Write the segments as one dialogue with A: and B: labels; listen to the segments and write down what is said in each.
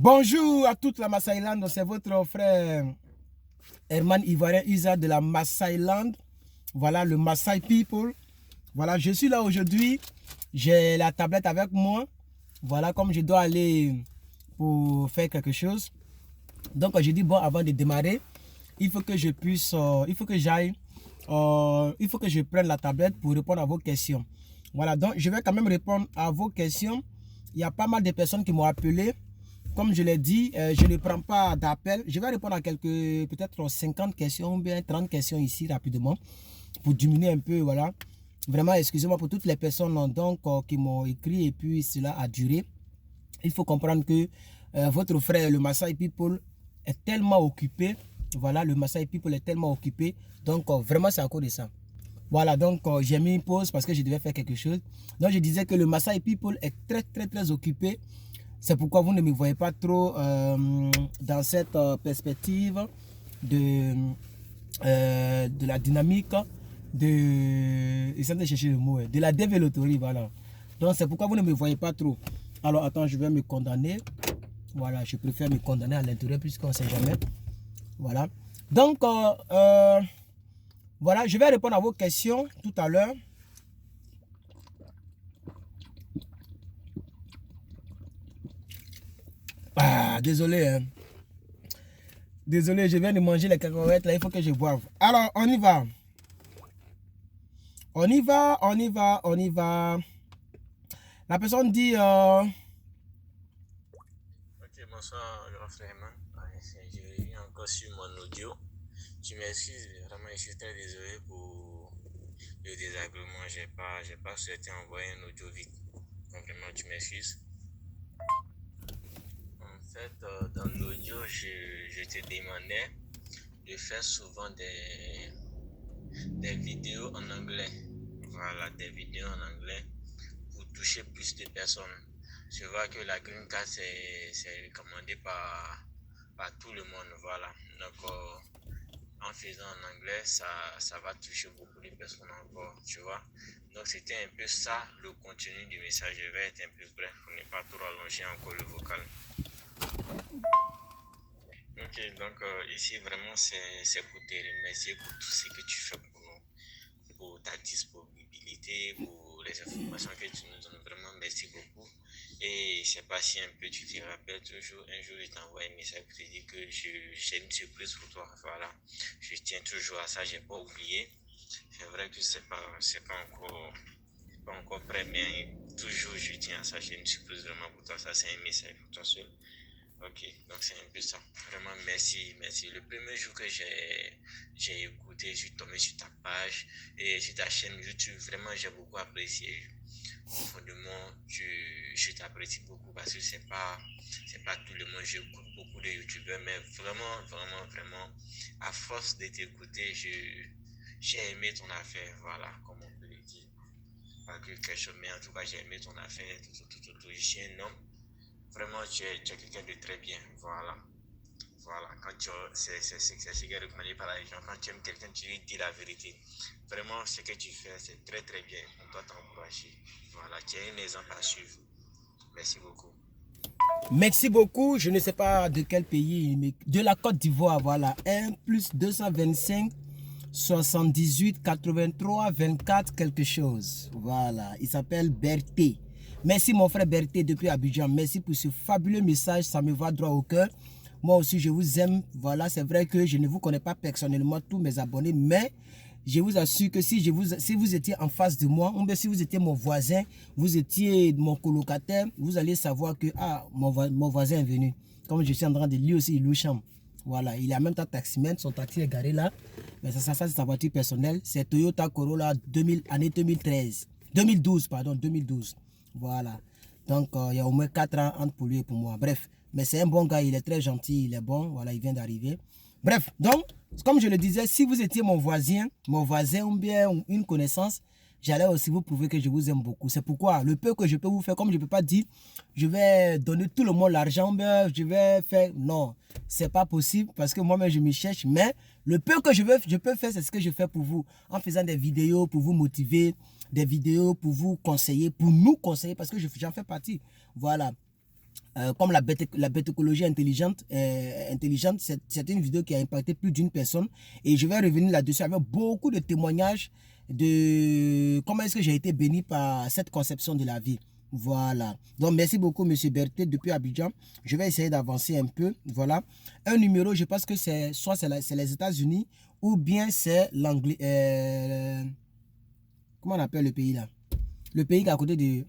A: Bonjour à toute la Maasailand, c'est votre frère Herman Ivoirien Isa de la Maasailand. Voilà le Maasai People. Voilà, je suis là aujourd'hui. J'ai la tablette avec moi. Voilà, comme je dois aller pour faire quelque chose. Donc, j'ai dit, bon, avant de démarrer, il faut que je puisse, il faut que j'aille, il faut que je prenne la tablette pour répondre à vos questions. Voilà, donc je vais quand même répondre à vos questions. Il y a pas mal de personnes qui m'ont appelé. Comme je l'ai dit, je ne prends pas d'appel. Je vais répondre à quelques, peut-être 50 questions ou bien 30 questions ici rapidement pour diminuer un peu, voilà. Vraiment, excusez-moi pour toutes les personnes donc, qui m'ont écrit et puis cela a duré. Il faut comprendre que votre frère, le Maasai People, est tellement occupé. Voilà, le Maasai People est tellement occupé. Donc, vraiment, c'est à cause de ça. Voilà, donc j'ai mis une pause parce que je devais faire quelque chose. Donc, je disais que le Maasai People est très occupé. C'est pourquoi vous ne me voyez pas trop dans cette perspective de la dynamique, de chercher le mot, de la développerie, voilà. Donc c'est pourquoi vous ne me voyez pas trop. Alors attends, je vais me condamner. Voilà, je préfère me condamner à l'intérieur puisqu'on ne sait jamais. Voilà. Donc, voilà, je vais répondre à vos questions tout à l'heure. Ah, désolé, hein. Désolé, je viens de manger les cacahuètes, là, il faut que je boive. Alors, on y va. On y va, on y va, on y va. La personne dit...
B: Ok, bonsoir, grand frère Eman. J'ai encore sur mon audio. Tu m'excuses, vraiment, je suis très désolé pour le désagrément. J'ai pas souhaité envoyer un audio vite. Donc, vraiment, tu m'excuses. En fait, dans l'audio, je te demandais de faire souvent des vidéos en anglais. Voilà, des vidéos en anglais pour toucher plus de personnes. Je vois que la Green Card, c'est recommandé par tout le monde. Voilà. Donc, en faisant en anglais, ça va toucher beaucoup de personnes encore, tu vois. Donc, c'était un peu ça le contenu du message. Je vais être un peu bref pour ne pas trop allonger encore le vocal. Ok, donc ici vraiment c'est pour te remercier pour tout ce que tu fais pour nous, pour ta disponibilité, pour les informations que tu nous donnes. Vraiment, merci beaucoup. Et je sais pas si un peu tu te rappelles toujours, un jour je t'envoie un message pour te dire que j'ai une surprise pour toi. Voilà, je tiens toujours à ça, j'ai pas oublié. C'est vrai que pas encore prêt, mais toujours je tiens à ça. J'ai une surprise vraiment pour toi. Ça, c'est un message pour toi seul. Ok, donc c'est un peu ça. Vraiment, merci, merci. Le premier jour que j'ai écouté, je suis tombé sur ta page et sur ta chaîne YouTube. Vraiment, j'ai beaucoup apprécié. Profondément, je t'apprécie beaucoup parce que c'est pas tout le monde. J'écoute beaucoup de YouTubeurs, mais vraiment, à force de t'écouter, j'ai aimé ton affaire. Voilà, comme on peut le dire. Pas que quelque chose, mais en tout cas, j'ai aimé ton affaire. Tout. Je suis un homme. Vraiment, tu es quelqu'un de très bien. Voilà. Voilà. Quand c'est ce qui est recommandé par les gens. Quand tu aimes quelqu'un, tu lui dis la vérité. Vraiment, ce que tu fais, c'est très bien. On doit t'encourager. Voilà. Tu es un exemple à suivre. Merci beaucoup.
A: merci beaucoup. Je ne sais pas de quel pays, mais de la Côte d'Ivoire, voilà. 1 plus 225 78 83 24 quelque chose. Voilà. Il s'appelle Berthé. Merci mon frère Berthé depuis Abidjan. Merci pour ce fabuleux message. Ça me va droit au cœur. Moi aussi, je vous aime. Voilà, c'est vrai que je ne vous connais pas personnellement, tous mes abonnés, mais je vous assure que si vous étiez en face de moi, ou bien si vous étiez mon voisin, vous étiez mon colocataire, vous allez savoir que mon voisin est venu. Comme je suis en train de lui aussi, il loue chambre. Voilà, il a même temps taximène, son taxi est garé là. Mais ça c'est sa voiture personnelle. C'est Toyota Corolla année 2013. 2012, pardon, 2012. Voilà. Donc, il y a au moins 4 ans entre pour lui et pour moi. Bref, mais c'est un bon gars, il est très gentil, il est bon. Voilà, il vient d'arriver. Bref, donc, comme je le disais, si vous étiez mon voisin ou bien une connaissance, j'allais aussi vous prouver que je vous aime beaucoup. C'est pourquoi le peu que je peux vous faire, comme je ne peux pas dire, je vais donner tout le monde l'argent, je vais faire... Non, c'est pas possible parce que moi-même, je me cherche. Mais le peu que je peux faire, c'est ce que je fais pour vous. En faisant des vidéos pour vous motiver, des vidéos pour vous conseiller, pour nous conseiller, parce que j'en fais partie. Voilà. comme la bêticologie intelligente, c'est une vidéo qui a impacté plus d'une personne. Et je vais revenir là-dessus avec beaucoup de témoignages de comment est-ce que j'ai été béni par cette conception de la vie. Voilà. Donc, merci beaucoup, Monsieur Berthet, depuis Abidjan. Je vais essayer d'avancer un peu. Voilà. Un numéro, je pense que c'est soit c'est les États-Unis ou bien c'est l'Anglais. Comment on appelle le pays là? Le pays qui est à côté de...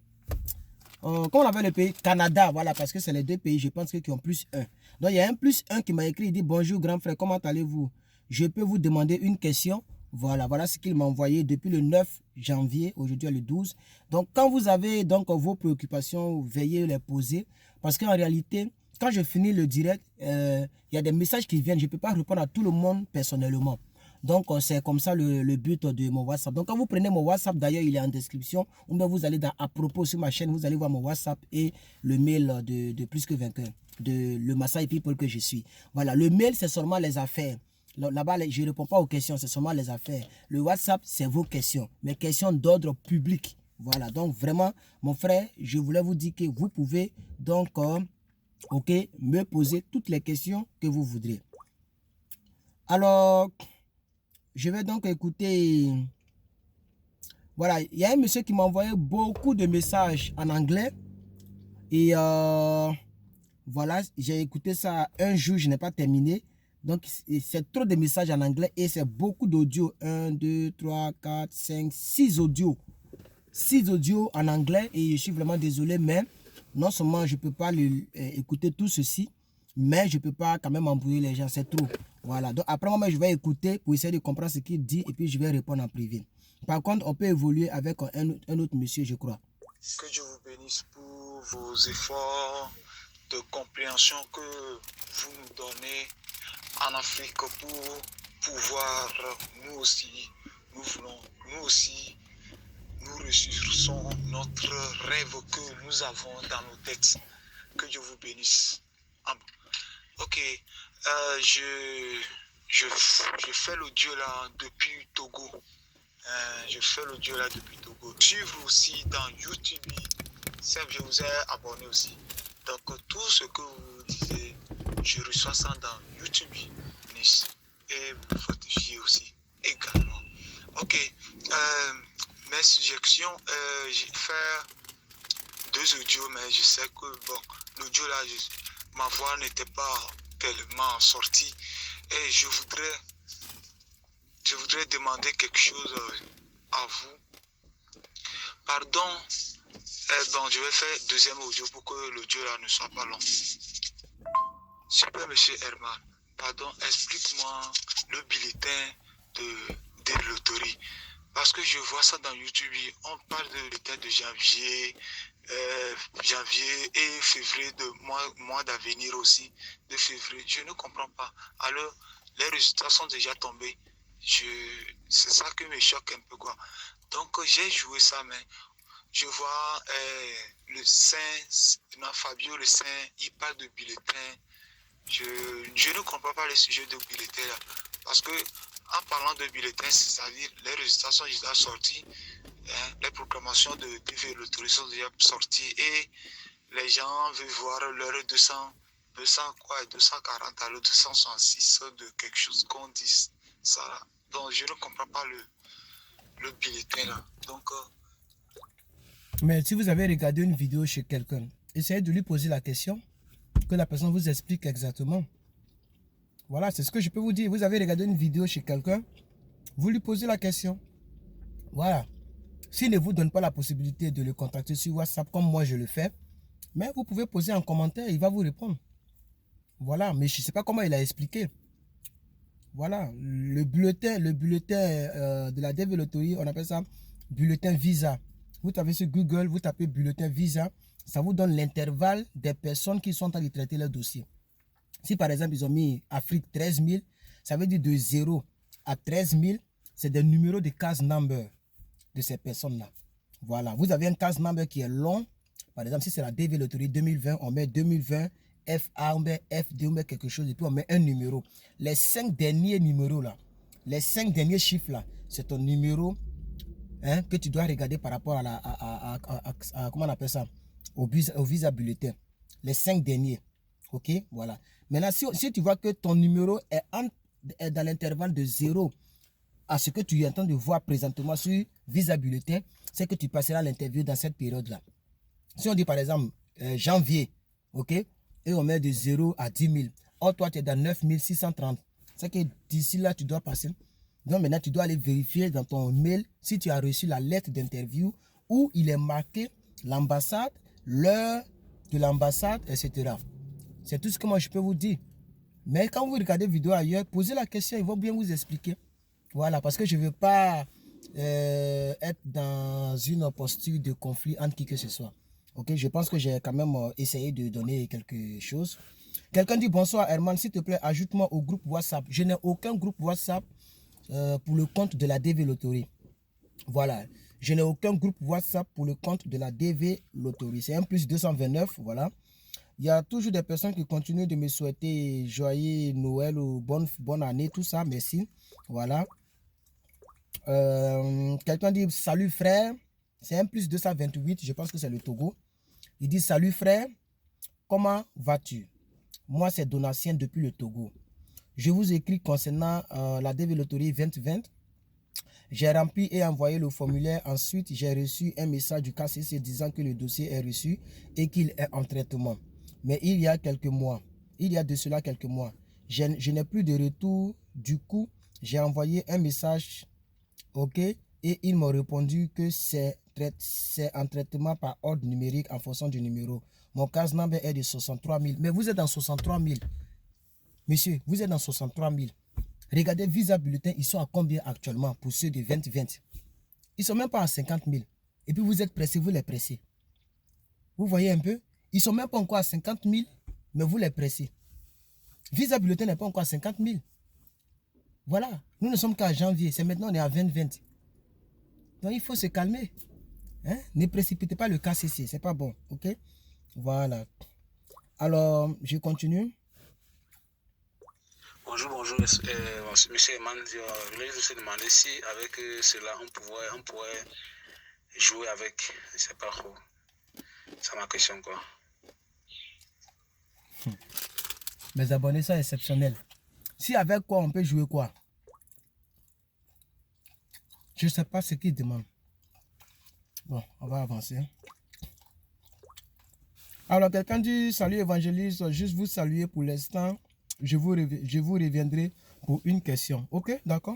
A: comment on appelle le pays? Canada, voilà, parce que c'est les deux pays, je pense, qui ont plus un. Donc, il y a un plus un qui m'a écrit, il dit, bonjour grand frère, comment allez-vous? Je peux vous demander une question? Voilà, voilà ce qu'il m'a envoyé depuis le 9 janvier, aujourd'hui le 12. Donc, quand vous avez donc vos préoccupations, veillez les poser. Parce qu'en réalité, quand je finis le direct, il y a des messages qui viennent. Je ne peux pas répondre à tout le monde personnellement. Donc, c'est comme ça le but de mon WhatsApp. Donc, quand vous prenez mon WhatsApp, d'ailleurs, il est en description. Ou bien vous allez dans à propos sur ma chaîne, vous allez voir mon WhatsApp et le mail de Plus que Vainqueur, de le Masai People que je suis. Voilà, le mail, c'est seulement les affaires. Là-bas, je ne réponds pas aux questions, c'est seulement les affaires. Le WhatsApp, c'est vos questions, mes questions d'ordre public. Voilà, donc vraiment, mon frère, je voulais vous dire que vous pouvez donc, ok, me poser toutes les questions que vous voudrez. Alors, je vais donc écouter. Voilà, il y a un monsieur qui m'a envoyé beaucoup de messages en anglais. Et voilà, j'ai écouté ça un jour, je n'ai pas terminé. Donc, c'est trop de messages en anglais et c'est beaucoup d'audio. 1, 2, 3, 4, 5, 6 audios. 6 audios en anglais et je suis vraiment désolé, mais non seulement je ne peux pas écouter tout ceci, mais je ne peux pas quand même embrouiller les gens, c'est trop. Voilà, donc après moi, je vais écouter pour essayer de comprendre ce qu'il dit et puis je vais répondre en privé. Par contre, on peut évoluer avec un autre monsieur, je crois.
C: Que Dieu vous bénisse pour vos efforts de compréhension que vous nous donnez en Afrique pour pouvoir, nous aussi, nous voulons, nous aussi, nous ressourçons notre rêve que nous avons dans nos têtes. Que Dieu vous bénisse. Ok, je fais l'audio là depuis Togo. Je fais l'audio là depuis Togo. Suivre aussi dans YouTube, je vous ai abonné aussi. Donc tout ce que vous disiez, je reçois ça dans YouTube, Nice, et vous fortifiez aussi également. Ok, mes suggestions, j'ai fait 2 audios, mais je sais que bon, l'audio là, ma voix n'était pas tellement sortie et je voudrais demander quelque chose à vous. Pardon, bon, je vais faire 2e audio pour que l'audio là ne soit pas long. Super, monsieur Herman, pardon, explique-moi le bulletin de loterie. Parce que je vois ça dans YouTube, on parle de bulletin de janvier et février, de mois d'avenir aussi, de février. Je ne comprends pas. Alors, les résultats sont déjà tombés. C'est ça qui me choque un peu, quoi. Donc, j'ai joué ça, mais je vois le Saint, Fabio le Saint, il parle de bulletin. Je ne comprends pas les sujets de bulletin là. Parce que, en parlant de bulletin, c'est-à-dire les résultats sont déjà sortis, hein, les proclamations de TV Loterie sont déjà sorties et les gens veulent voir leur 240 à 266 de quelque chose qu'on dit ça là. Donc je ne comprends pas le bulletin là. Donc,
A: mais si vous avez regardé une vidéo chez quelqu'un, essayez de lui poser la question, que la personne vous explique exactement. Voilà, c'est ce que je peux vous dire. Vous avez regardé une vidéo chez quelqu'un, vous lui posez la question. Voilà. S'il ne vous donne pas la possibilité de le contacter sur WhatsApp comme moi je le fais, mais vous pouvez poser un commentaire, il va vous répondre. Voilà, mais je ne sais pas comment il a expliqué. Voilà, le bulletin de la DV Loterie, on appelle ça bulletin Visa. Vous tapez sur Google, vous tapez bulletin Visa, ça vous donne l'intervalle des personnes qui sont en train de traiter leur dossier. Si par exemple ils ont mis Afrique 13 000, ça veut dire de 0 à 13 000, c'est des numéros de case number de ces personnes-là. Voilà, vous avez un case number qui est long. Par exemple, si c'est la DV Loterie 2020, on met 2020, FA, on met FD, on met quelque chose et puis on met un numéro. Les 5 derniers numéros là, les 5 derniers chiffres là, c'est ton numéro, hein, que tu dois regarder par rapport à comment on appelle ça, au visa bulletin. Les 5 derniers. Ok, voilà. Maintenant, si tu vois que ton numéro est dans l'intervalle de 0 à ce que tu es en train de voir présentement sur Visa Bulletin, c'est que tu passeras l'interview dans cette période-là. Si on dit par exemple janvier, ok, et on met de 0 à 10 000, or toi tu es dans 9 630, c'est que d'ici là tu dois passer. Donc maintenant tu dois aller vérifier dans ton mail si tu as reçu la lettre d'interview où il est marqué l'ambassade, l'heure de l'ambassade, etc. C'est tout ce que moi je peux vous dire. Mais quand vous regardez vidéo ailleurs, posez la question, ils vont bien vous expliquer. Voilà, parce que je ne veux pas être dans une posture de conflit entre qui que ce soit. Ok, je pense que j'ai quand même essayé de donner quelque chose. Quelqu'un dit bonsoir Herman, s'il te plaît, ajoute-moi au groupe WhatsApp. Je n'ai aucun groupe WhatsApp pour le compte de la DV Lottery. Voilà, je n'ai aucun groupe WhatsApp pour le compte de la DV Lottery. C'est un plus 229, voilà. Il y a toujours des personnes qui continuent de me souhaiter joyeux Noël ou bonne année, tout ça, merci. Voilà. Quelqu'un dit salut frère, c'est un plus 228, je pense que c'est le Togo. Il dit salut frère, comment vas-tu? Moi c'est Donatien depuis le Togo. Je vous écris concernant la DV Lottery 2020. J'ai rempli et envoyé le formulaire. Ensuite, j'ai reçu un message du KCC disant que le dossier est reçu et qu'il est en traitement. Mais il y a de cela quelques mois, je n'ai plus de retour. Du coup, j'ai envoyé un message, ok, et ils m'ont répondu que c'est en traitement par ordre numérique en fonction du numéro. Mon case number est de 63 000. Mais vous êtes dans 63 000. Monsieur, vous êtes dans 63 000. Regardez Visa Bulletin, ils sont à combien actuellement pour ceux de 2020? Ils ne sont même pas à 50 000. Et puis vous êtes pressés, vous les pressez. Vous voyez un peu? Ils ne sont même pas encore à 50 000, mais vous les pressez. Visa Bulletin n'est pas encore à 50 000. Voilà, nous ne sommes qu'à janvier, c'est maintenant on est à 2020. Donc il faut se calmer. Hein? Ne précipitez pas le KCC, c'est pas bon, ok? Voilà. Alors, je continue.
D: Bonjour, monsieur Eman. Je voulais juste demander si avec cela, on pourrait jouer avec, je ne sais pas trop. C'est ma question, quoi.
A: Mes abonnés sont exceptionnels. Si avec quoi, on peut jouer quoi? Je ne sais pas ce qu'ils demandent. Bon, on va avancer. Alors, quelqu'un dit, salut évangéliste, juste vous saluer pour l'instant. Je vous reviendrai pour une question. Ok, d'accord?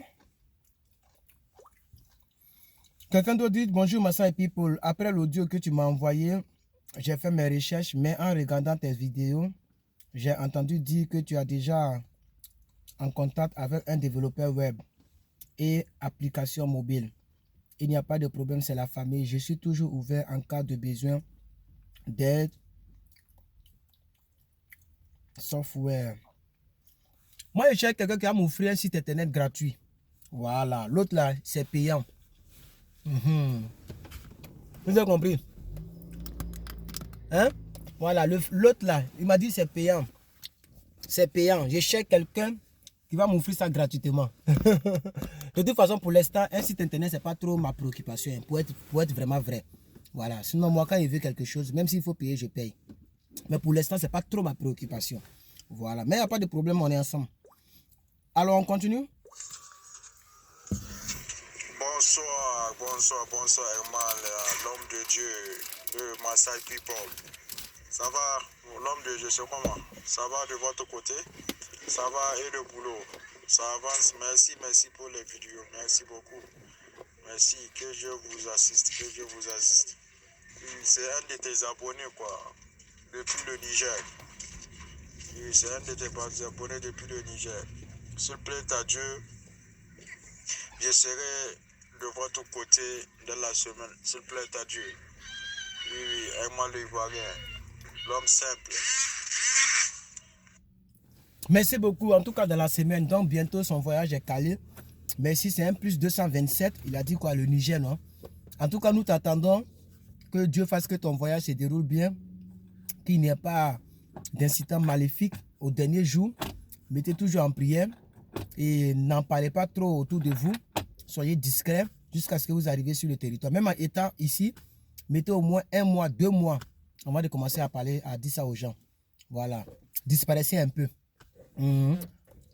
A: Quelqu'un d'autre dit, bonjour Masai People. Après l'audio que tu m'as envoyé, j'ai fait mes recherches, mais en regardant tes vidéos, j'ai entendu dire que tu as déjà en contact avec un développeur web et application mobile. Il n'y a pas de problème, c'est la famille. Je suis toujours ouvert en cas de besoin d'aide software. Moi, je cherche quelqu'un qui va m'offrir un site internet gratuit. Voilà. L'autre là, c'est payant. Vous avez compris? Hein? Voilà. L'autre là, il m'a dit c'est payant. C'est payant. Je cherche quelqu'un qui va m'offrir ça gratuitement. De toute façon, pour l'instant, un site internet, c'est pas trop ma préoccupation. Pour être vraiment vrai. Voilà. Sinon, moi, quand il veut quelque chose, même s'il faut payer, je paye. Mais pour l'instant, c'est pas trop ma préoccupation. Voilà. Mais il n'y a pas de problème, on est ensemble. Alors, on continue?
E: Bonsoir, Herman, l'homme de Dieu, le Masai People. Ça va, l'homme de Dieu, c'est comment? Ça va de votre côté? Ça va et le boulot? Ça avance, merci pour les vidéos, merci beaucoup. Merci, que Dieu vous assiste, C'est un de tes abonnés, quoi, depuis le Niger. C'est un de tes abonnés depuis le Niger. S'il plaît à Dieu, je serai de votre côté dans la semaine. S'il plaît à Dieu. Oui, Herman le Ivoirien, l'homme simple.
A: Merci beaucoup. En tout cas, dans la semaine, donc bientôt son voyage est calé. Merci, c'est un plus 227. Il a dit quoi, le Niger, non? En tout cas, nous t'attendons que Dieu fasse que ton voyage se déroule bien. Qu'il n'y ait pas d'incident maléfique au dernier jour. Mettez toujours en prière. Et n'en parlez pas trop autour de vous. Soyez discrets jusqu'à ce que vous arriviez sur le territoire. Même en étant ici, mettez au moins 1 mois, 2 mois Avant de commencer à parler, à dire ça aux gens. Voilà. Disparaissez un peu.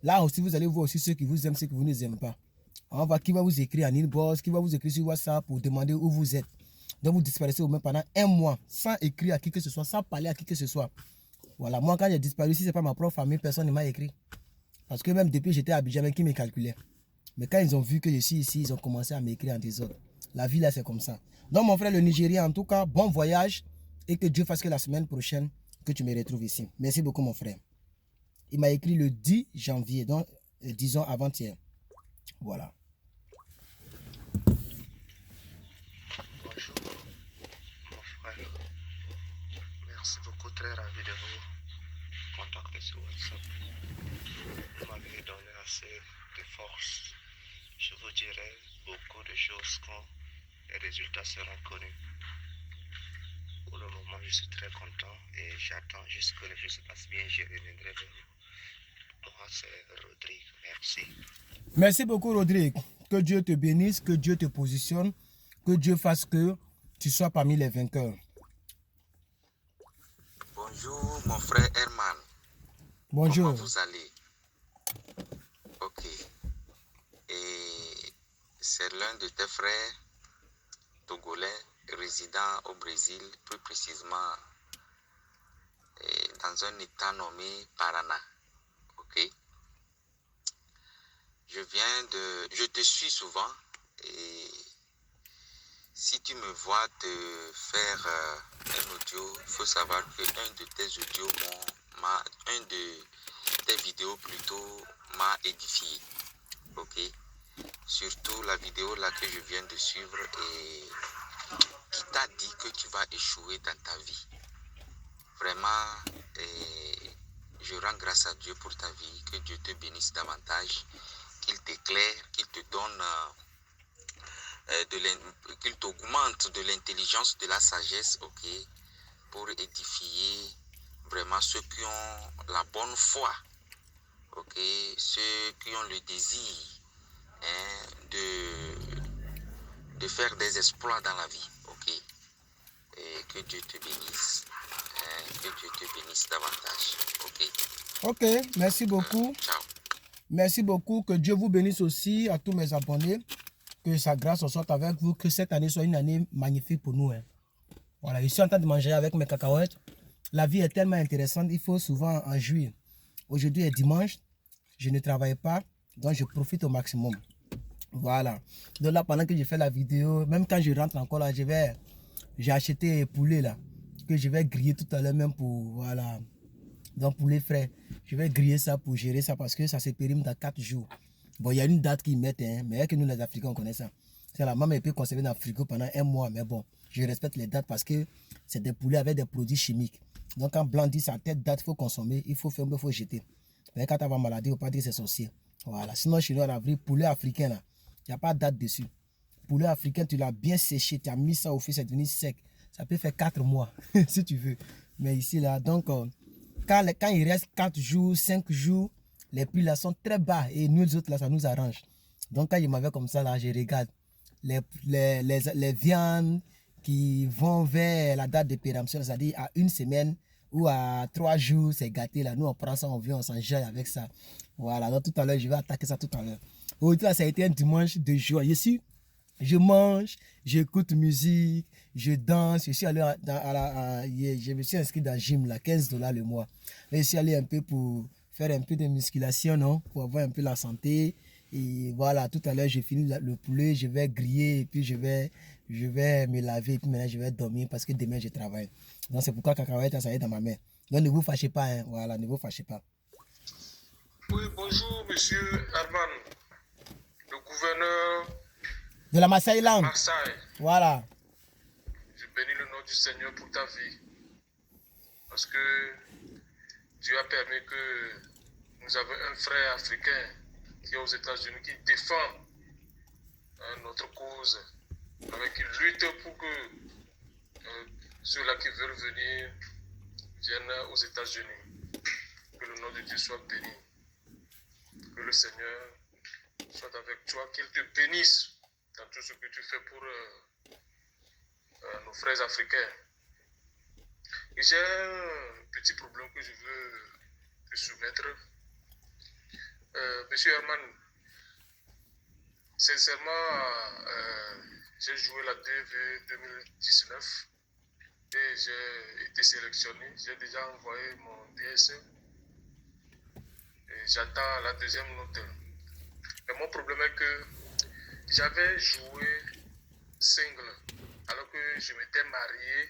A: Là aussi, vous allez voir aussi ceux qui vous aiment, ceux qui vous ne aiment pas. On va voir qui va vous écrire en inbox, qui va vous écrire sur WhatsApp pour demander où vous êtes. Donc vous disparaissez au moins pendant un mois sans écrire à qui que ce soit, sans parler à qui que ce soit. Voilà, moi quand j'ai disparu, si ce n'est pas ma propre famille, personne ne m'a écrit. Parce que même depuis j'étais à Abidjan, qui me calculait. Mais quand ils ont vu que je suis ici, ils ont commencé à m'écrire en désordre. La vie là, c'est comme ça. Donc mon frère le Nigérien, en tout cas, bon voyage. Et que Dieu fasse que la semaine prochaine, que tu me retrouves ici. Merci beaucoup mon frère. Il m'a écrit le 10 janvier, donc disons avant-hier. Voilà.
C: Bonjour, mon frère. Merci beaucoup, très ravi de vous contacter sur WhatsApp. Vous m'avez donné assez de force. Je vous dirai beaucoup de choses quand les résultats seront connus. Pour le moment, je suis très content et j'attends juste que les choses se passent bien. Je reviendrai vers vous. Moi, c'est Rodrigue. Merci.
A: Merci beaucoup, Rodrigue. Que Dieu te bénisse, que Dieu te positionne, que Dieu fasse que tu sois parmi les vainqueurs.
F: Bonjour, mon frère Herman.
A: Bonjour.
F: Comment vous allez? Ok. Et c'est l'un de tes frères togolais résidant au Brésil, plus précisément dans un état nommé Paraná. Ok. Je te suis souvent et si tu me vois te faire un audio, il faut savoir que un de tes audios, un de tes vidéos plutôt m'a édifié. Ok. Surtout la vidéo là que je viens de suivre et qui t'a dit que tu vas échouer dans ta vie. Vraiment, je rends grâce à Dieu pour ta vie, que Dieu te bénisse davantage, qu'il t'éclaire, qu'il te donne, qu'il t'augmente de l'intelligence, de la sagesse, ok, pour édifier vraiment ceux qui ont la bonne foi, ok, ceux qui ont le désir de faire des exploits dans la vie, ok. Et que Dieu te bénisse, que Dieu te bénisse davantage, ok.
A: Ok, merci beaucoup.
F: Ciao.
A: Merci beaucoup, que Dieu vous bénisse aussi à tous mes abonnés, que sa grâce soit avec vous, que cette année soit une année magnifique pour nous. Voilà, je suis en train de manger avec mes cacahuètes. La vie est tellement intéressante, il faut souvent en jouir. Aujourd'hui est dimanche, je ne travaille pas, donc je profite au maximum. Voilà. Donc là, pendant que je fais la vidéo, même quand je rentre encore là, j'ai acheté poulet là, que je vais griller tout à l'heure même pour, voilà. Donc poulet frais, je vais griller ça pour gérer ça parce que ça se périme dans 4 jours. Bon, il y a une date qu'ils mettent, mais que nous les Africains on connaît ça. C'est la maman peut conserver dans le frigo pendant un mois, mais bon, je respecte les dates parce que c'est des poulets avec des produits chimiques. Donc quand blanc dit ça, telle date, il faut consommer, il faut faire, il faut jeter. Mais quand tu as maladie, il ne faut pas dire que c'est sorcier. Voilà, sinon chez nous on a pris poulet africain là, il n'y a pas de date dessus. Poulet africain, tu l'as bien séché, tu as mis ça au feu, c'est devenu sec. Ça peut faire 4 mois si tu veux. Mais ici là, donc quand il reste 4 jours, 5 jours, les prix là sont très bas et nous autres là, ça nous arrange. Donc quand il m'avait comme ça là, je regarde les viandes qui vont vers la date de péremption, c'est-à-dire à 1 semaine ou à 3 jours, c'est gâté là. Nous on prend ça, on vient, on s'enjaille avec ça. Voilà, donc tout à l'heure, je vais attaquer ça tout à l'heure. Aujourd'hui, ça a été un dimanche de joie. Ici, je mange, j'écoute musique, je danse. Je suis allé je me suis inscrit dans le gym là, $15 le mois. Là, je suis allé un peu pour faire un peu de musculation, non, pour avoir un peu la santé. Et voilà, tout à l'heure, j'ai fini le poulet, je vais griller et puis je vais me laver et puis maintenant je vais dormir parce que demain je travaille. Donc c'est pourquoi cacahuète, ça est dans ma main. Donc ne vous fâchez pas, hein. Voilà, ne vous fâchez pas.
G: Oui, bonjour, monsieur Herman, le gouverneur
A: de la Marseille Land.
G: Marseille.
A: Voilà.
G: Je bénis le nom du Seigneur pour ta vie. Parce que Dieu a permis que nous avons un frère africain qui est aux États-Unis qui défend notre cause, avec une lutte pour que ceux-là qui veulent venir viennent aux États-Unis. Que le nom de Dieu soit béni. Que le Seigneur soit avec toi, qu'il te bénisse dans tout ce que tu fais pour nos frères africains. J'ai un petit problème que je veux te soumettre. Monsieur Herman, sincèrement, j'ai joué la DV 2019 et j'ai été sélectionné. J'ai déjà envoyé mon DSE et j'attends la deuxième note. Mais mon problème est que j'avais joué single alors que je m'étais marié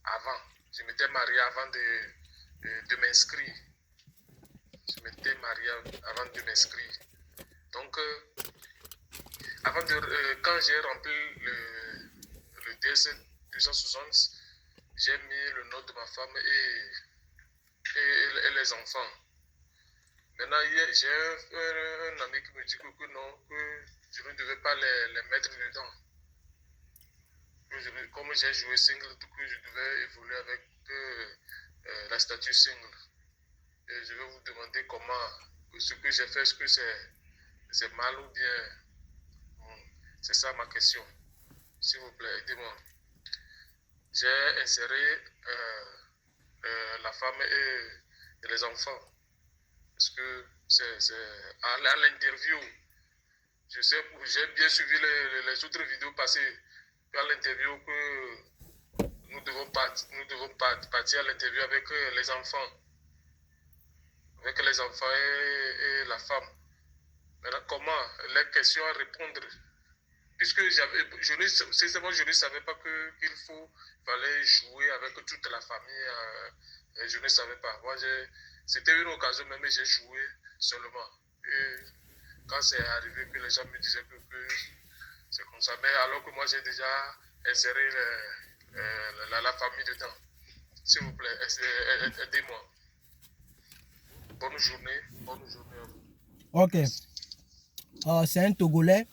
G: avant. Je m'étais marié avant de m'inscrire. Je m'étais marié avant de m'inscrire. Donc, quand j'ai rempli le DS 260, j'ai mis le nom de ma femme et les enfants. Maintenant, j'ai un ami qui me dit que non, que je ne devais pas les mettre dedans. Comme j'ai joué single, tout que je devais évoluer avec la statut single. Et je vais vous demander comment, ce que j'ai fait, est-ce que c'est mal ou bien c'est ça ma question. S'il vous plaît, aidez-moi. J'ai inséré la femme et les enfants. Parce que c'est à l'interview, je sais, j'ai bien suivi les autres vidéos passées. À l'interview que nous devons partir à l'interview avec les enfants. Avec les enfants et la femme. Maintenant, comment les questions à répondre? Puisque je ne savais pas qu'il fallait jouer avec toute la famille. Je ne savais pas. Moi, c'était une occasion, même j'ai joué seulement. Et quand c'est arrivé que les gens me disaient que c'est comme ça. Mais alors que moi, j'ai déjà inséré la famille dedans. S'il vous plaît, aidez-moi. Bonne journée à vous.
A: Ok. C'est un Togolais.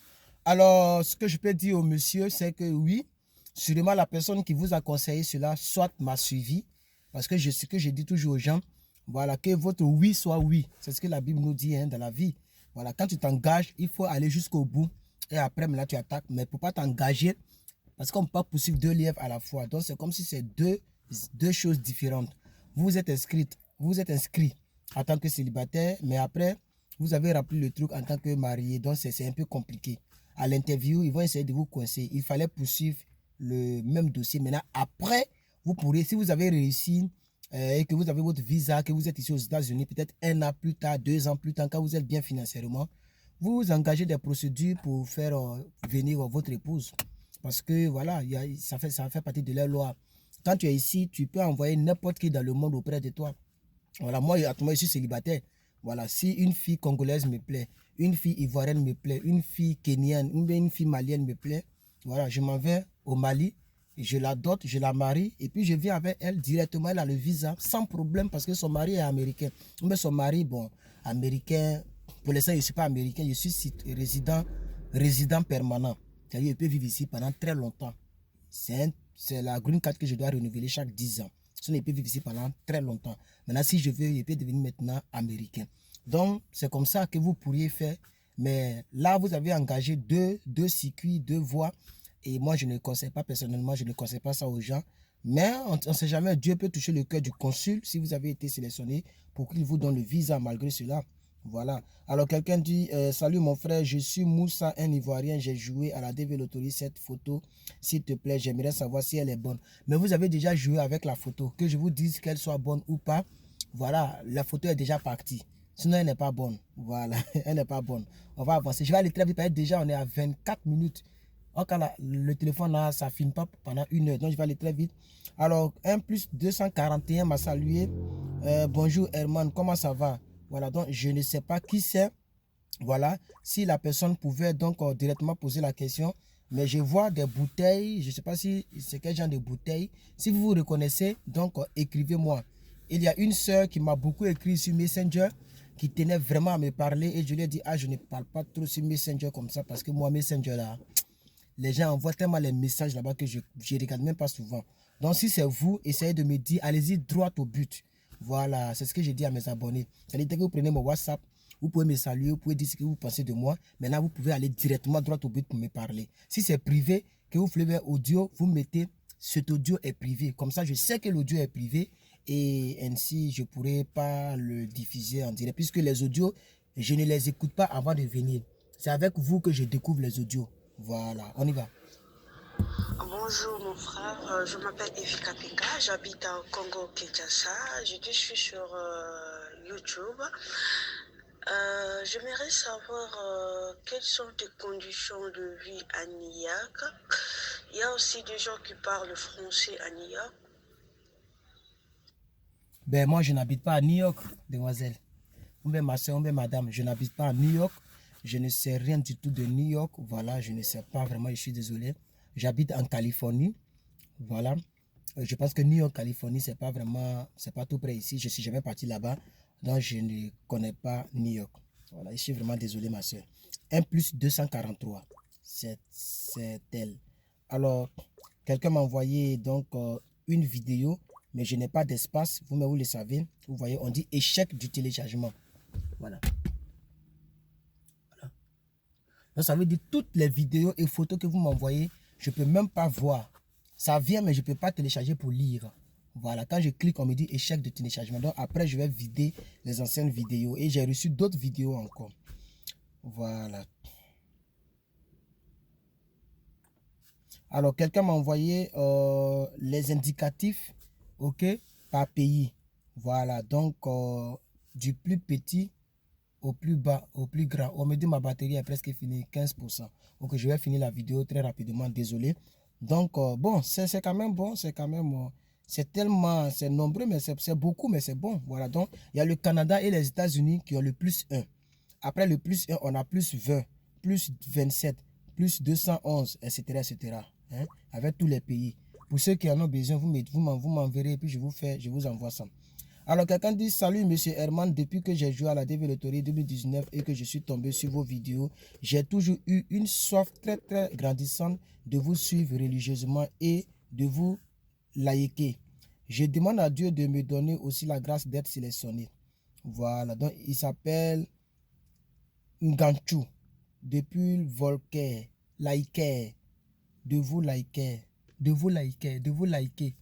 A: Alors, ce que je peux dire au monsieur, c'est que oui, sûrement la personne qui vous a conseillé cela, soit m'a suivi. Parce que ce que je dis toujours aux gens, voilà, que votre oui soit oui. C'est ce que la Bible nous dit dans la vie. Voilà, quand tu t'engages, il faut aller jusqu'au bout. Et après, maintenant, tu attaques. Mais pour ne pas t'engager, parce qu'on ne peut pas poursuivre deux lièvres à la fois. Donc, c'est comme si c'est deux choses différentes. Vous êtes inscrit en tant que célibataire, mais après, vous avez rempli le truc en tant que marié. Donc, c'est un peu compliqué. À l'interview, ils vont essayer de vous coincer. Il fallait poursuivre le même dossier. Maintenant, après, vous pourrez, si vous avez réussi et que vous avez votre visa, que vous êtes ici aux États-Unis, peut-être 1 an plus tard, 2 ans plus tard, quand vous êtes bien financièrement, vous engagez des procédures pour faire venir votre épouse. Parce que voilà, ça fait partie de la loi. Quand tu es ici, tu peux envoyer n'importe qui dans le monde auprès de toi. Voilà, moi, je suis célibataire. Voilà, si une fille congolaise me plaît, une fille ivoirienne me plaît, une fille kenyane, une fille malienne me plaît, voilà, je m'en vais au Mali, je la dote, je la marie, et puis je viens avec elle directement, elle a le visa, sans problème, parce que son mari est américain. Mais son mari, bon, américain, pour l'instant, je ne suis pas américain, je suis résident permanent. C'est-à-dire, je peux vivre ici pendant très longtemps. C'est la green card que je dois renouveler chaque 10 ans. Je ne peux vivre ici pendant très longtemps. Maintenant, si je veux, je peux devenir maintenant américain. Donc, c'est comme ça que vous pourriez faire. Mais là, vous avez engagé deux circuits, 2 voies. Et moi, je ne conseille pas personnellement, je ne conseille pas ça aux gens. Mais on ne sait jamais, Dieu peut toucher le cœur du consul si vous avez été sélectionné pour qu'il vous donne le visa malgré cela. Voilà. Alors, quelqu'un dit, salut mon frère, je suis Moussa, un Ivoirien, j'ai joué à la DV Lottery, cette photo, s'il te plaît, j'aimerais savoir si elle est bonne. Mais vous avez déjà joué avec la photo, que je vous dise qu'elle soit bonne ou pas. Voilà, la photo est déjà partie. Sinon, elle n'est pas bonne. Voilà, elle n'est pas bonne. On va avancer. Je vais aller très vite, parce que déjà, on est à 24 minutes. Donc, le téléphone, là, ça ne filme pas pendant 1 heure. Donc, je vais aller très vite. Alors, 1 + 241 m'a salué. Bonjour, Herman, comment ça va? Voilà, donc je ne sais pas qui c'est. Voilà, si la personne pouvait donc directement poser la question. Mais je vois des bouteilles, je ne sais pas si c'est quel genre de bouteille. Si vous vous reconnaissez, donc écrivez-moi. Il y a une soeur qui m'a beaucoup écrit sur Messenger, qui tenait vraiment à me parler. Et je lui ai dit, je ne parle pas trop sur Messenger comme ça, parce que moi, Messenger là, les gens envoient tellement les messages là-bas que je ne regarde même pas souvent. Donc si c'est vous, essayez de me dire, allez-y droit au but. Voilà, c'est ce que j'ai dit à mes abonnés. C'est-à-dire, dès que vous prenez mon WhatsApp, vous pouvez me saluer, vous pouvez dire ce que vous pensez de moi. Maintenant, vous pouvez aller directement droit au but pour me parler. Si c'est privé, que vous voulez audio, vous mettez cet audio est privé. Comme ça, je sais que l'audio est privé et ainsi je ne pourrais pas le diffuser en direct puisque les audios, je ne les écoute pas avant de venir. C'est avec vous que je découvre les audios. Voilà, on y va.
H: Bonjour mon frère, je m'appelle Evika Pika, j'habite au Congo-Kinshasa, je te suis sur YouTube. J'aimerais savoir quelles sont tes conditions de vie à New York. Il y a aussi des gens qui parlent français à New York.
A: Ben moi je n'habite pas à New York, demoiselle. Ou bien ma soeur, ou bien madame, je n'habite pas à New York. Je ne sais rien du tout de New York. Voilà, je ne sais pas vraiment, je suis désolé. J'habite en Californie. Voilà. Je pense que New York, Californie, c'est pas vraiment, c'est pas tout près ici. Je suis jamais parti là-bas. Donc, je ne connais pas New York. Voilà, je suis vraiment désolé, ma soeur. 1 plus 243. C'est elle. Alors, quelqu'un m'a envoyé donc une vidéo, mais je n'ai pas d'espace. Vous-même, vous le savez. Vous voyez, on dit échec du téléchargement. Voilà. Donc, ça veut dire toutes les vidéos et photos que vous m'envoyez, je ne peux même pas voir. Ça vient, mais je ne peux pas télécharger pour lire. Voilà, quand je clique, on me dit échec de téléchargement. Donc, après, je vais vider les anciennes vidéos. Et j'ai reçu d'autres vidéos encore. Voilà. Alors, quelqu'un m'a envoyé les indicatifs, ok, par pays. Voilà, donc, du plus petit au plus bas, au plus grand. On me dit ma batterie est presque finie, 15%. Donc, je vais finir la vidéo très rapidement, désolé. Donc, bon, c'est quand même bon, c'est quand même, c'est tellement, c'est nombreux, mais c'est beaucoup, mais c'est bon. Voilà, donc, il y a le Canada et les États-Unis qui ont le plus 1. Après le plus 1, on a plus 20, plus 27, plus 211, etc., etc. Hein, avec tous les pays. Pour ceux qui en ont besoin, vous m'enverrez et puis je vous envoie ça. Alors, quelqu'un dit, salut monsieur Herman, depuis que j'ai joué à la DV Lottery 2019 et que je suis tombé sur vos vidéos, j'ai toujours eu une soif très très grandissante de vous suivre religieusement et de vous liker. Je demande à Dieu de me donner aussi la grâce d'être sélectionné. Voilà, donc il s'appelle Nganchu, depuis Volker, liker, de vous liker, de vous liker, de vous liker.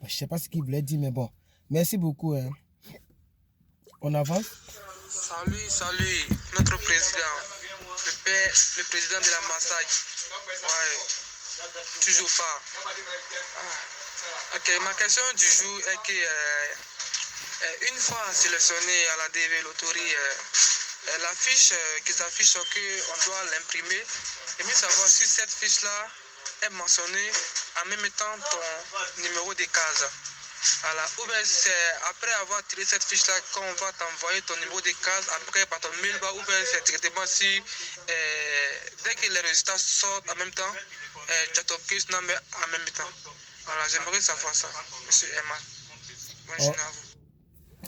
A: Je ne sais pas ce qu'il voulait dire, mais bon. Merci beaucoup. Hein. On avance.
I: Salut, notre président, le président de la Massage. Ouais, toujours pas. Ok, ma question du jour est que une fois sélectionné à la DV Lottery, la fiche qui s'affiche, qu'on doit l'imprimer. Et mieux savoir si cette fiche-là est mentionnée en même temps ton numéro de case. Voilà. Ou bien c'est après avoir tiré cette fiche-là qu'on va t'envoyer ton numéro de case après par ton mail, ou bien c'est directement si dès que les résultats sortent en même temps, tu as ton case number en même temps. Voilà, j'aimerais savoir ça, monsieur Emma. Bonne journée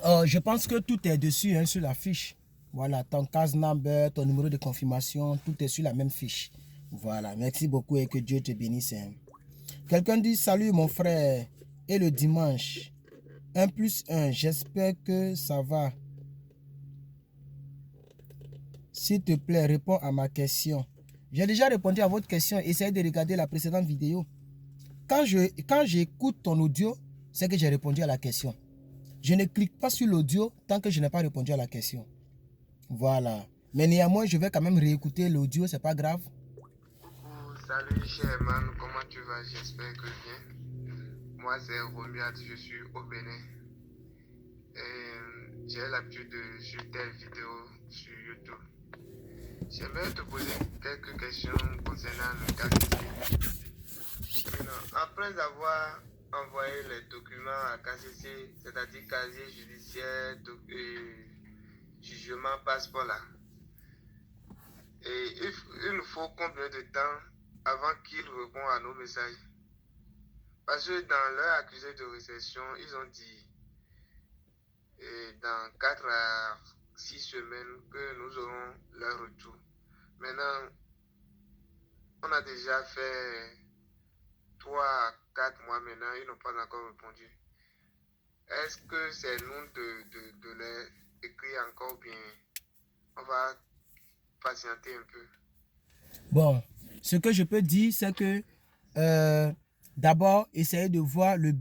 I: à vous.
A: Je pense que tout est dessus hein, sur la fiche. Voilà, ton case number, ton numéro de confirmation, tout est sur la même fiche. Voilà, merci beaucoup et que Dieu te bénisse. Hein. Quelqu'un dit, salut mon frère. Et le dimanche, 1 plus 1, j'espère que ça va. S'il te plaît, réponds à ma question. J'ai déjà répondu à votre question. Essayez de regarder la précédente vidéo. Quand j'écoute ton audio, c'est que j'ai répondu à la question. Je ne clique pas sur l'audio tant que je n'ai pas répondu à la question. Voilà. Mais néanmoins, je vais quand même réécouter l'audio, c'est pas grave.
J: Salut cher man, comment tu vas? J'espère que bien. Moi, c'est Romiat, je suis au Bénin. J'ai l'habitude de suivre tes vidéos sur YouTube. J'aimerais te poser quelques questions concernant le KCC. Après avoir envoyé les documents à KCC, c'est-à-dire casier judiciaire, jugement, passeport là, et il nous faut combien de temps avant qu'ils répondent à nos messages? Parce que dans leur accusé de réception, ils ont dit dans 4 à 6 semaines que nous aurons leur retour. Maintenant, on a déjà fait 3 à 4 mois maintenant, ils n'ont pas encore répondu. Est-ce que c'est nous de les écrire encore bien? On va patienter un peu.
A: Bon, ce que je peux dire, c'est que d'abord, essayez de voir le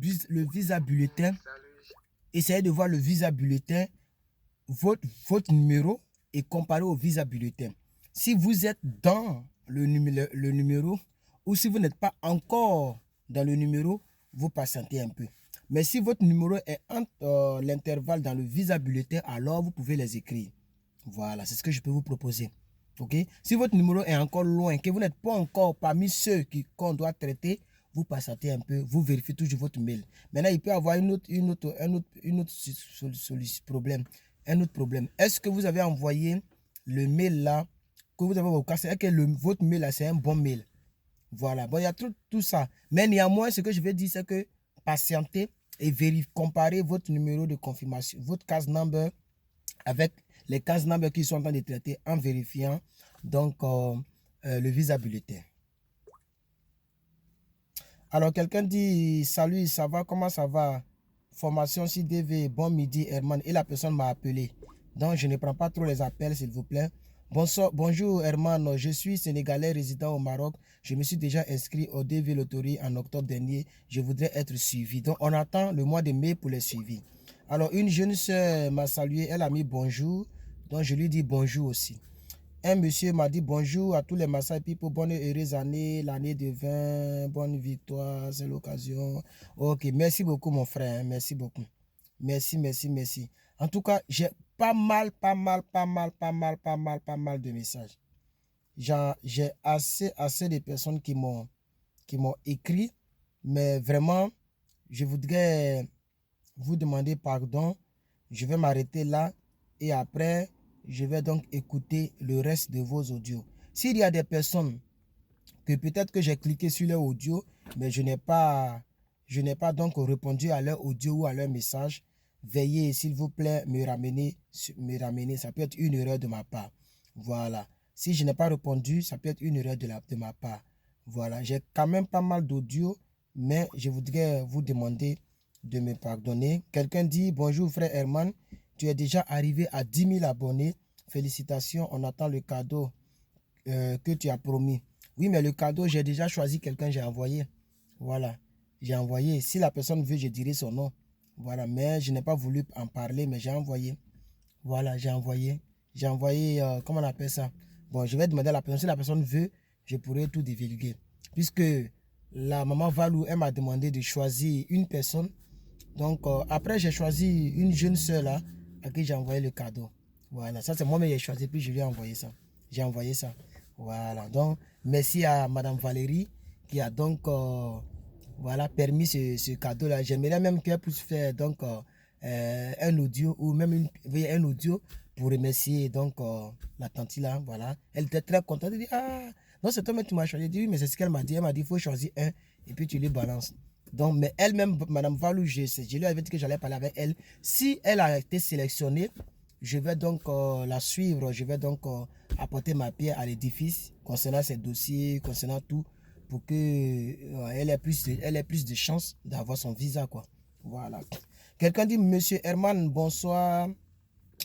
A: visa bulletin. essayez de voir le visa bulletin, votre numéro et comparez au visa bulletin. Si vous êtes dans le numéro ou si vous n'êtes pas encore dans le numéro, vous patientez un peu. Mais si votre numéro est entre l'intervalle dans le visa bulletin, alors vous pouvez les écrire. Voilà, c'est ce que je peux vous proposer. Ok? Si votre numéro est encore loin, que vous n'êtes pas encore parmi ceux qu'on doit traiter, vous patientez un peu, vous vérifiez toujours votre mail. Maintenant, il peut y avoir un autre problème. Un autre problème. Est-ce que vous avez envoyé le mail là, que vous avez au cas, c'est que votre mail là, c'est un bon mail. Voilà. Bon, il y a tout ça. Mais néanmoins, ce que je vais dire, c'est que patientez et vérifiez, comparez votre numéro de confirmation, votre case number avec les cases numbers qui sont en train de traiter en vérifiant donc le visa bulletin. Alors, quelqu'un dit, salut, ça va, comment ça va? Formation CDV, bon midi, Herman. Et la personne m'a appelé. Donc, je ne prends pas trop les appels, s'il vous plaît. Bonjour, Herman. Je suis sénégalais résident au Maroc. Je me suis déjà inscrit au DV Loterie en octobre dernier. Je voudrais être suivi. Donc, on attend le mois de mai pour les suivis. Alors, une jeune soeur m'a salué. Elle a mis bonjour. Donc, je lui dis bonjour aussi. Un monsieur m'a dit bonjour à tous les Maasai people, bonne et heureuse année, l'année de 20, bonne victoire, c'est l'occasion. Ok, merci beaucoup mon frère, merci beaucoup. Merci. En tout cas, j'ai pas mal de messages. J'ai assez de personnes qui m'ont écrit, mais vraiment, je voudrais vous demander pardon. Je vais m'arrêter là et après, je vais donc écouter le reste de vos audios. S'il y a des personnes que peut-être que j'ai cliqué sur leur audio, mais je n'ai pas donc répondu à leur audio ou à leur message, veuillez s'il vous plaît me ramener. Ça peut être une erreur de ma part. Voilà. Si je n'ai pas répondu, ça peut être une erreur de ma part. Voilà. J'ai quand même pas mal d'audio, mais je voudrais vous demander de me pardonner. Quelqu'un dit, bonjour frère Herman. Tu es déjà arrivé à 10 000 abonnés. Félicitations, on attend le cadeau que tu as promis. Oui, mais le cadeau, j'ai déjà choisi quelqu'un, j'ai envoyé. Voilà, j'ai envoyé. Si la personne veut, je dirai son nom. Voilà, mais je n'ai pas voulu en parler, mais j'ai envoyé. Voilà, j'ai envoyé. J'ai envoyé, comment on appelle ça? Bon, je vais demander à la personne. Si la personne veut, je pourrai tout divulguer. Puisque la maman Valou, elle m'a demandé de choisir une personne. Donc, après, j'ai choisi une jeune soeur là, à qui j'ai envoyé le cadeau. Voilà, ça c'est moi-même qui ai choisi, puis je lui ai envoyé ça. J'ai envoyé ça. Voilà, donc, merci à Madame Valérie qui a donc, voilà, permis ce cadeau-là. J'aimerais même qu'elle puisse faire donc un audio ou même un audio pour remercier donc la tante là, voilà. Elle était très contente. Elle dit, ah, non, c'est toi même tu m'as choisi. Je dis, oui, mais c'est ce qu'elle m'a dit. Elle m'a dit, il faut choisir un et puis tu lui balances. Donc, mais elle-même, Madame Valou, je lui avais dit que j'allais parler avec elle. Si elle a été sélectionnée, je vais donc la suivre. Je vais donc apporter ma pierre à l'édifice concernant ses dossiers, concernant tout, pour qu'elle ait plus de chances d'avoir son visa, quoi. Voilà. Quelqu'un dit, Monsieur Herman, bonsoir.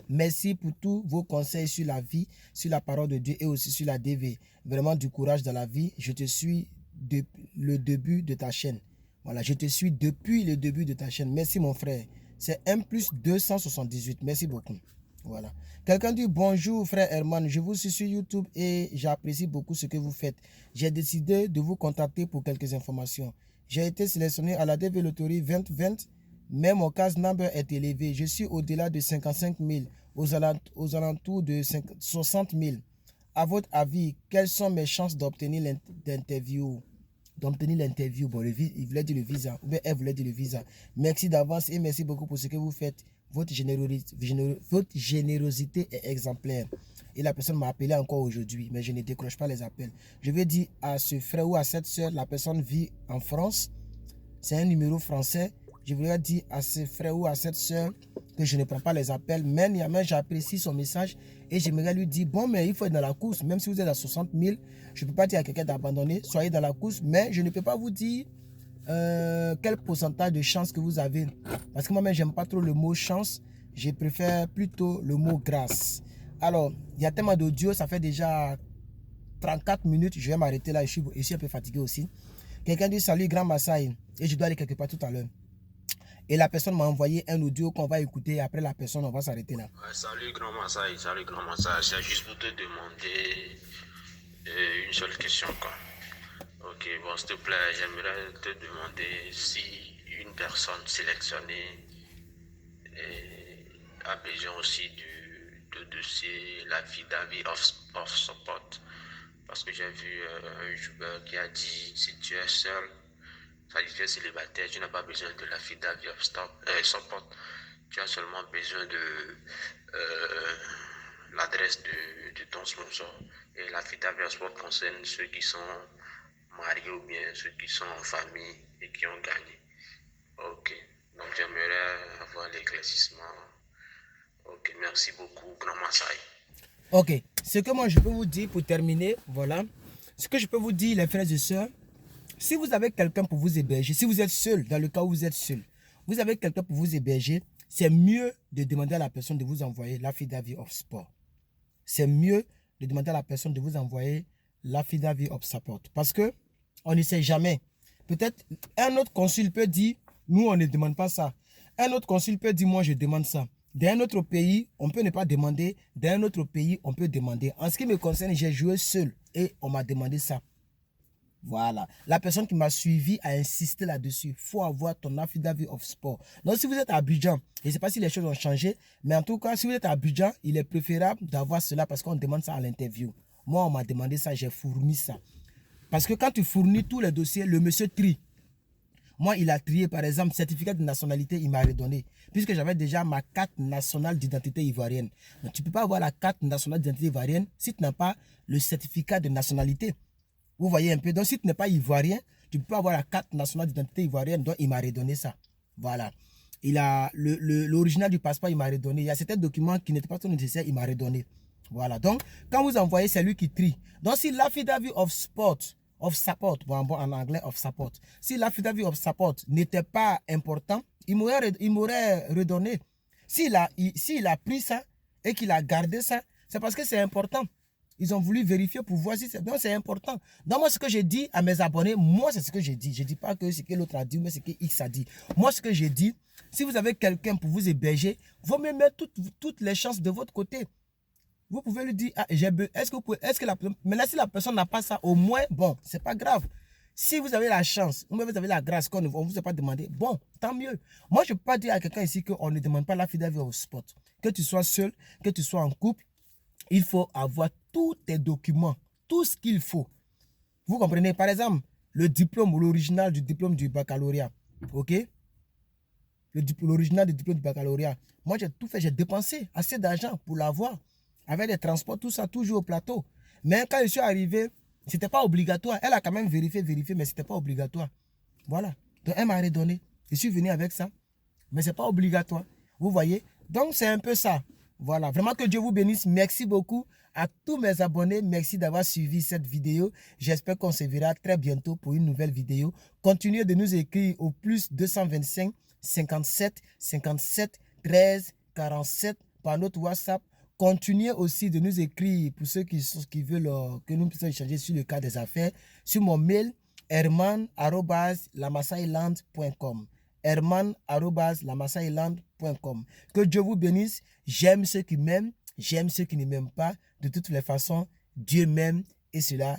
A: Merci pour tous vos conseils sur la vie, sur la parole de Dieu et aussi sur la DV. Vraiment du courage dans la vie. Je te suis depuis le début de ta chaîne. Voilà, je te suis depuis le début de ta chaîne. Merci mon frère. C'est 1+278. Merci beaucoup. Voilà. Quelqu'un dit bonjour frère Herman. Je vous suis sur YouTube et j'apprécie beaucoup ce que vous faites. J'ai décidé de vous contacter pour quelques informations. J'ai été sélectionné à la DV Loterie 2020, mais mon case number est élevé. Je suis au-delà de 55 000, aux alentours de 60 000. À votre avis, quelles sont mes chances d'obtenir l'interview? Bon, il voulait dire le visa, ou bien elle voulait dire le visa. Merci d'avance et merci beaucoup pour ce que vous faites. Votre générosité est exemplaire. Et la personne m'a appelé encore aujourd'hui, mais je ne décroche pas les appels. Je vais dire à ce frère ou à cette soeur, la personne vit en France. C'est un numéro français. Je voudrais dire à ce frère ou à cette soeur que je ne prends pas les appels. Mais j'apprécie son message et j'aimerais lui dire, bon, mais il faut être dans la course. Même si vous êtes à 60 000, je ne peux pas dire à quelqu'un d'abandonner. Soyez dans la course, mais je ne peux pas vous dire quel pourcentage de chance que vous avez. Parce que moi-même, j'aime pas trop le mot chance. Je préfère plutôt le mot grâce. Alors, il y a tellement d'audio, ça fait déjà 34 minutes. Je vais m'arrêter là, je suis un peu fatigué aussi. Quelqu'un dit salut, grand Maasai. Et je dois aller quelque part tout à l'heure. Et la personne m'a envoyé un audio qu'on va écouter. Et après la personne, on va s'arrêter là.
B: Salut Grand Massaï, salut Grand Massaï. C'est juste pour te demander une seule question, quoi. Ok, bon, s'il te plaît, j'aimerais te demander si une personne sélectionnée a besoin aussi de dossier l'affidavit of support. Parce que j'ai vu un joueur qui a dit, si tu es seul, c'est-à-dire tu es célibataire, tu n'as pas besoin de l'affidavit of support. Tu as seulement besoin de l'adresse de ton sponsor. Et l'affidavit of support concerne ceux qui sont mariés ou bien ceux qui sont en famille et qui ont gagné. Ok, donc j'aimerais avoir l'éclaircissement. Ok, merci beaucoup, Grand Massaï.
A: Ok, ce que moi je peux vous dire pour terminer, voilà. Ce que je peux vous dire, les frères et sœurs, si vous avez quelqu'un pour vous héberger, si vous êtes seul, dans le cas où vous êtes seul, vous avez quelqu'un pour vous héberger, c'est mieux de demander à la personne de vous envoyer l'affidavit of support. C'est mieux de demander à la personne de vous envoyer l'affidavit of support. Parce que on ne sait jamais. Peut-être un autre consul peut dire, nous on ne demande pas ça. Un autre consul peut dire, moi je demande ça. D'un autre pays, on peut ne pas demander. D'un autre pays, on peut demander. En ce qui me concerne, j'ai joué seul et on m'a demandé ça. Voilà. La personne qui m'a suivi a insisté là-dessus. Il faut avoir ton affidavit of support. Donc, si vous êtes à Abidjan, je ne sais pas si les choses ont changé, mais en tout cas, si vous êtes à Abidjan, il est préférable d'avoir cela parce qu'on demande ça à l'interview. Moi, on m'a demandé ça, j'ai fourni ça. Parce que quand tu fournis tous les dossiers, le monsieur trie. Moi, il a trié, par exemple, certificat de nationalité, il m'a redonné. Puisque j'avais déjà ma carte nationale d'identité ivoirienne. Donc, tu ne peux pas avoir la carte nationale d'identité ivoirienne si tu n'as pas le certificat de nationalité. Vous voyez un peu. Donc, si tu n'es pas ivoirien, tu ne peux pas avoir la carte nationale d'identité ivoirienne. Donc, il m'a redonné ça. Voilà. Il a l'original du passeport, il m'a redonné. Il y a certains documents qui n'étaient pas trop nécessaires, il m'a redonné. Voilà. Donc, quand vous envoyez, c'est lui qui trie. Donc, si l'affidavit of support, bon, en anglais, of support. Si l'affidavit of support n'était pas important, il m'aurait redonné. S'il a pris ça et qu'il a gardé ça, c'est parce que c'est important. Ils ont voulu vérifier pour voir si c'est... Donc, c'est important. Donc, moi, ce que j'ai dit à mes abonnés, moi, c'est ce que j'ai dit. Je ne dis pas que ce que l'autre a dit, mais ce que X a dit. Moi, ce que j'ai dit, si vous avez quelqu'un pour vous héberger, vous me mettez toutes les chances de votre côté. Vous pouvez lui dire, ah, maintenant si la personne n'a pas ça, au moins, bon, c'est pas grave. Si vous avez la chance, ou même vous avez la grâce qu'on ne vous a pas demandé, bon, tant mieux. Moi, je ne peux pas dire à quelqu'un ici qu'on ne demande pas l'affidavit au spot. Que tu sois seul, que tu sois en couple, il faut avoir tous tes documents, tout ce qu'il faut. Vous comprenez? Par exemple, le diplôme ou l'original du diplôme du baccalauréat, ok? L'original du diplôme du baccalauréat. Moi, j'ai tout fait, j'ai dépensé assez d'argent pour l'avoir. Avec les transports, tout ça, toujours au plateau. Mais quand je suis arrivé, ce n'était pas obligatoire. Elle a quand même vérifié, mais ce n'était pas obligatoire. Voilà. Donc, elle m'a redonné. Je suis venu avec ça. Mais ce n'est pas obligatoire. Vous voyez? Donc, c'est un peu ça. Voilà. Vraiment que Dieu vous bénisse. Merci beaucoup à tous mes abonnés. Merci d'avoir suivi cette vidéo. J'espère qu'on se verra très bientôt pour une nouvelle vidéo. Continuez de nous écrire au plus 225 57 57 13 47 par notre WhatsApp. Continuez aussi de nous écrire pour ceux qui veulent que nous puissions échanger sur le cas des affaires sur mon mail herman@lamassailand.com herman@lamassailand.com. Que Dieu vous bénisse. J'aime ceux qui m'aiment, j'aime ceux qui ne m'aiment pas. De toutes les façons, Dieu m'aime et cela